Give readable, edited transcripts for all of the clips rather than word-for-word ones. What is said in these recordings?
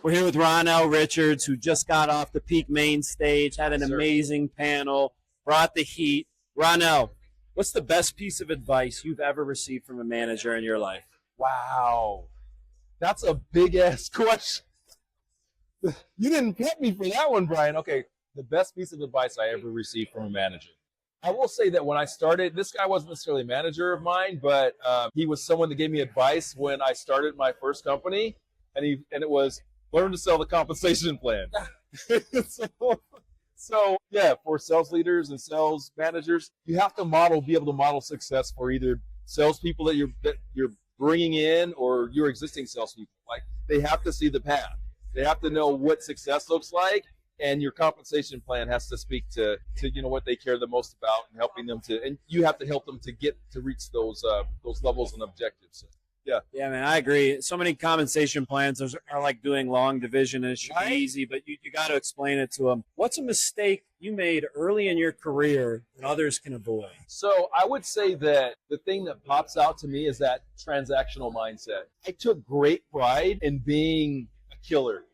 We're here with Ronnell Richards, who just got off the Peak main stage, had an amazing panel, brought the heat. Ronnell, what's the best piece of advice you've ever received from a manager in your life? Wow. That's a big ass question. You didn't prep me for that one, Brian. Okay, the best piece of advice I ever received from a manager. I will say that when I started, this guy wasn't necessarily a manager of mine, but he was someone that gave me advice when I started my first company, and it was learn to sell the compensation plan. so yeah, for sales leaders and sales managers, you have to be able to model success for either salespeople that you're bringing in or your existing salespeople. Like they have to see the path. They have to know what success looks like, and your compensation plan has to speak to what they care the most about, and helping them and you have to help them to reach those levels and objectives. Yeah. Yeah, man, I agree. So many compensation plans are like doing long division, and it should be easy, but you got to explain it to them. What's a mistake you made early in your career that others can avoid? So I would say that the thing that pops out to me is that transactional mindset. I took great pride in being a killer.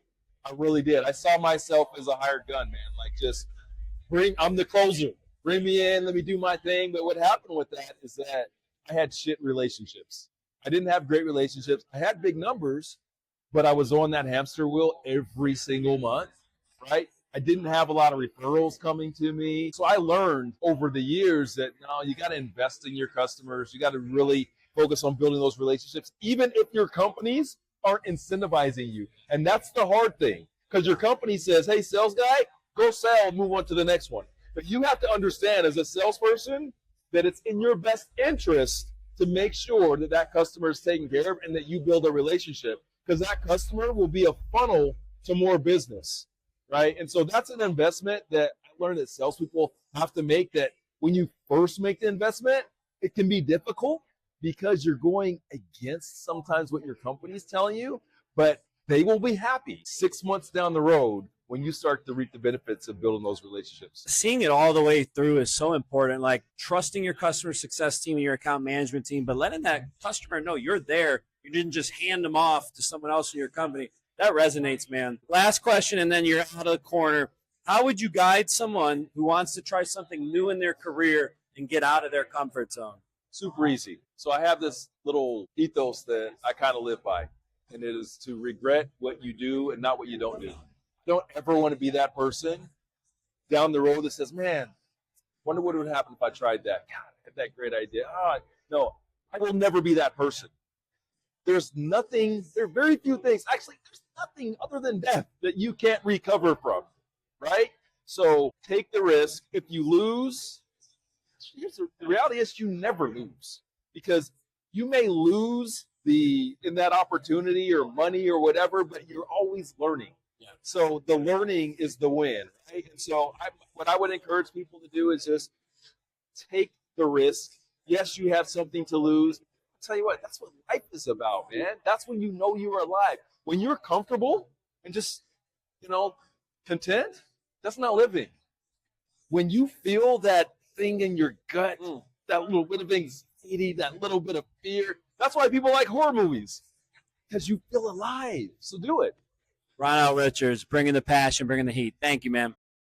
I really did. I saw myself as a hired gun, man. Like I'm the closer. Bring me in, let me do my thing. But what happened with that is that I had shit relationships. I didn't have great relationships. I had big numbers, but I was on that hamster wheel every single month, right? I didn't have a lot of referrals coming to me. So I learned over the years that you got to invest in your customers. You got to really focus on building those relationships, even if your companies aren't incentivizing you. And that's the hard thing, because your company says, hey, sales guy, go sell, move on to the next one. But you have to understand as a salesperson that it's in your best interest to make sure that customer is taken care of and that you build a relationship, because that customer will be a funnel to more business, right? And so that's an investment that I learned that salespeople have to make, that when you first make the investment, it can be difficult because you're going against sometimes what your company's telling you, but they will be happy 6 months down the road when you start to reap the benefits of building those relationships. Seeing it all the way through is so important, like trusting your customer success team and your account management team, but letting that customer know you're there. You didn't just hand them off to someone else in your company. That resonates, man. Last question, and then you're out of the corner. How would you guide someone who wants to try something new in their career and get out of their comfort zone? Super easy. So I have this little ethos that I kind of live by, and it is to regret what you do and not what you don't do. Don't ever want to be that person down the road that says, man, wonder what would happen if I tried that. God, I had that great idea. No, I will never be that person. There are very few things. Actually, there's nothing other than death that you can't recover from, right? So take the risk. If you lose, the reality is you never lose, because you may lose in that opportunity or money or whatever, but you're always learning. Yeah. So the learning is the win, right? And so what I would encourage people to do is just take the risk. Yes, you have something to lose. I'll tell you what, that's what life is about, man. That's when you know you are alive. When you're comfortable and just, content, that's not living. When you feel that thing in your gut, that little bit of anxiety, that little bit of fear, that's why people like horror movies, because you feel alive. So do it. Ronnell Richards, bringing the passion, bringing the heat. Thank you, man.